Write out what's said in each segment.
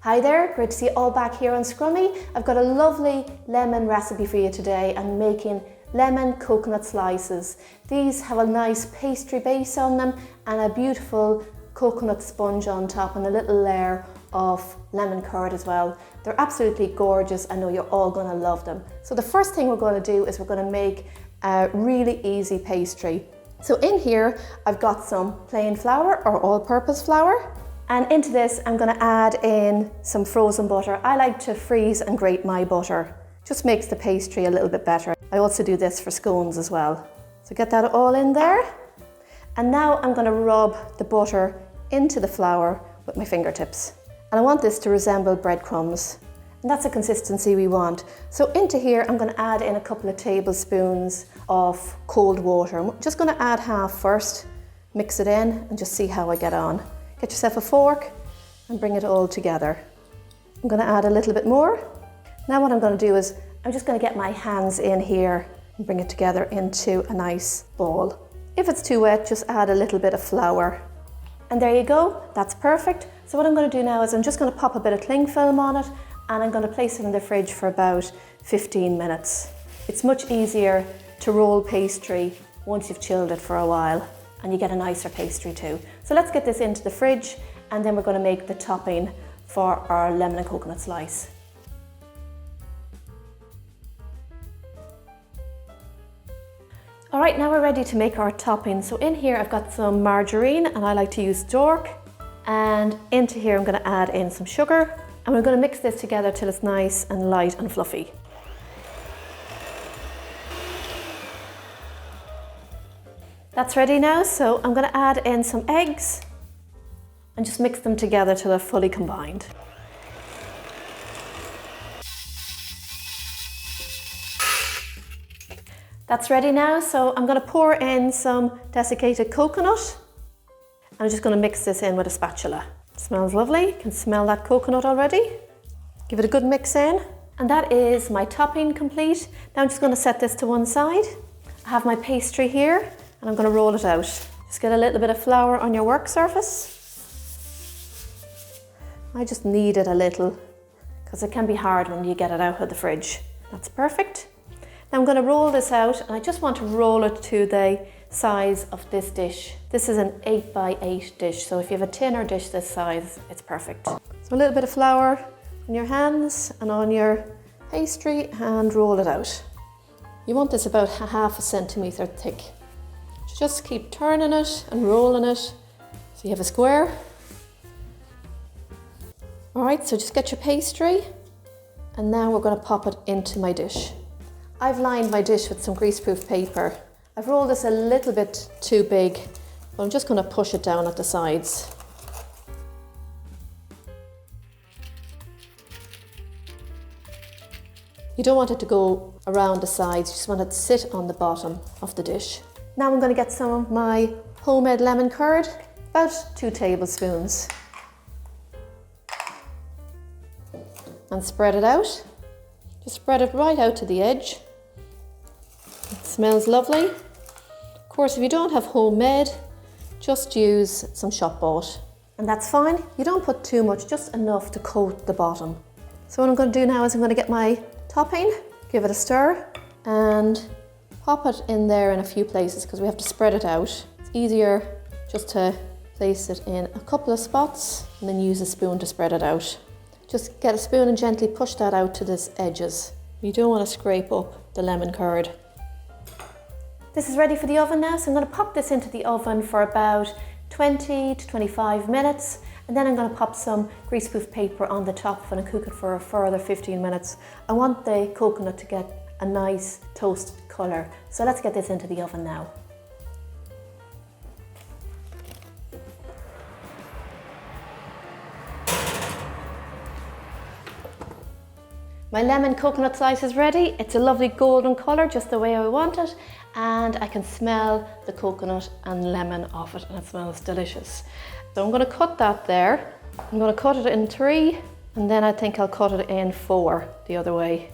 Hi there, great to see you all back here on Scrummy. I've got a lovely lemon recipe for you today. I'm making lemon coconut slices. These have a nice pastry base on them and a beautiful coconut sponge on top and a little layer of lemon curd as well. They're absolutely gorgeous. I know you're all going to love them. So the first thing we're going to do is we're going to make a really easy pastry. So in here I've got some plain flour or all-purpose flour. And into this, I'm going to add in some frozen butter. I like to freeze and grate my butter. Just makes the pastry a little bit better. I also do this for scones as well. So get that all in there. And now I'm going to rub the butter into the flour with my fingertips. And I want this to resemble breadcrumbs. And that's the consistency we want. So into here, I'm going to add in a couple of tablespoons of cold water. I'm just going to add half first, mix it in and just see how I get on. Get yourself a fork and bring it all together. I'm going to add a little bit more. Now what I'm going to do is I'm just going to get my hands in here and bring it together into a nice ball. If it's too wet, just add a little bit of flour. And there you go, that's perfect. So what I'm going to do now is I'm just going to pop a bit of cling film on it and I'm going to place it in the fridge for about 15 minutes. It's much easier to roll pastry once you've chilled it for a while. And you get a nicer pastry too. So let's get this into the fridge and then we're going to make the topping for our lemon and coconut slice. All right, now we're ready to make our topping. So in here I've got some margarine and I like to use Dork. And into here I'm going to add in some sugar and we're going to mix this together till it's nice and light and fluffy. That's ready now, so I'm going to add in some eggs and just mix them together till they're fully combined. That's ready now, so I'm going to pour in some desiccated coconut. I'm just going to mix this in with a spatula. It smells lovely, you can smell that coconut already. Give it a good mix in. And that is my topping complete. Now I'm just going to set this to one side. I have my pastry here. And I'm going to roll it out. Just get a little bit of flour on your work surface. I just knead it a little because it can be hard when you get it out of the fridge. That's perfect. Now I'm going to roll this out and I just want to roll it to the size of this dish. This is an 8 by 8 dish, so if you have a tinner dish this size, it's perfect. So a little bit of flour on your hands and on your pastry and roll it out. You want this about half a centimetre thick. Just keep turning it and rolling it so you have a square. All right, so just get your pastry and now we're going to pop it into my dish. I've lined my dish with some greaseproof paper. I've rolled this a little bit too big, but I'm just going to push it down at the sides. You don't want it to go around the sides, you just want it to sit on the bottom of the dish. Now I'm going to get some of my homemade lemon curd, about 2 tablespoons. And spread it out. Just spread it right out to the edge. It smells lovely. Of course, if you don't have homemade, just use some shop bought. And that's fine. You don't put too much, just enough to coat the bottom. So what I'm going to do now is I'm going to get my topping, give it a stir, and pop it in there in a few places because we have to spread it out. It's easier just to place it in a couple of spots and then use a spoon to spread it out. Just get a spoon and gently push that out to the edges. You don't want to scrape up the lemon curd. This is ready for the oven now, so I'm going to pop this into the oven for about 20 to 25 minutes and then I'm going to pop some greaseproof paper on the top and cook it for a further 15 minutes. I want the coconut to get a nice toasted colour. So let's get this into the oven now. My lemon coconut slice is ready. It's a lovely golden colour, just the way I want it. And I can smell the coconut and lemon off it and it smells delicious. So I'm going to cut that there. I'm going to cut it in 3 and then I think I'll cut it in 4 the other way.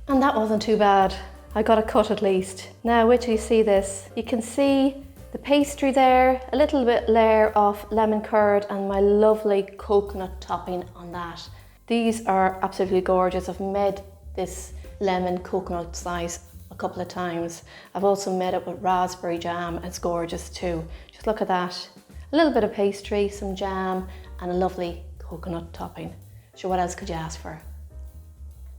And that wasn't too bad. I got a cut at least. Now wait till you see this. You can see the pastry there, a little bit layer of lemon curd and my lovely coconut topping on that. These are absolutely gorgeous. I've made this lemon coconut slice a couple of times. I've also made it with raspberry jam. It's gorgeous too. Just look at that. A little bit of pastry, some jam and a lovely coconut topping. So what else could you ask for?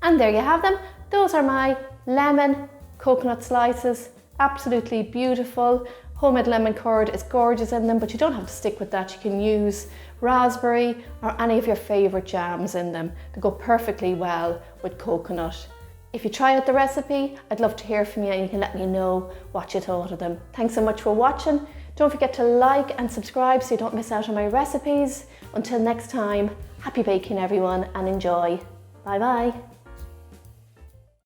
And there you have them. Those are my lemon coconut slices. Absolutely beautiful. Homemade lemon curd is gorgeous in them, but you don't have to stick with that. You can use raspberry or any of your favorite jams in them. They go perfectly well with coconut. If you try out the recipe, I'd love to hear from you and you can let me know what you thought of them. Thanks so much for watching. Don't forget to like and subscribe so you don't miss out on my recipes. Until next time, happy baking everyone and enjoy. Bye bye.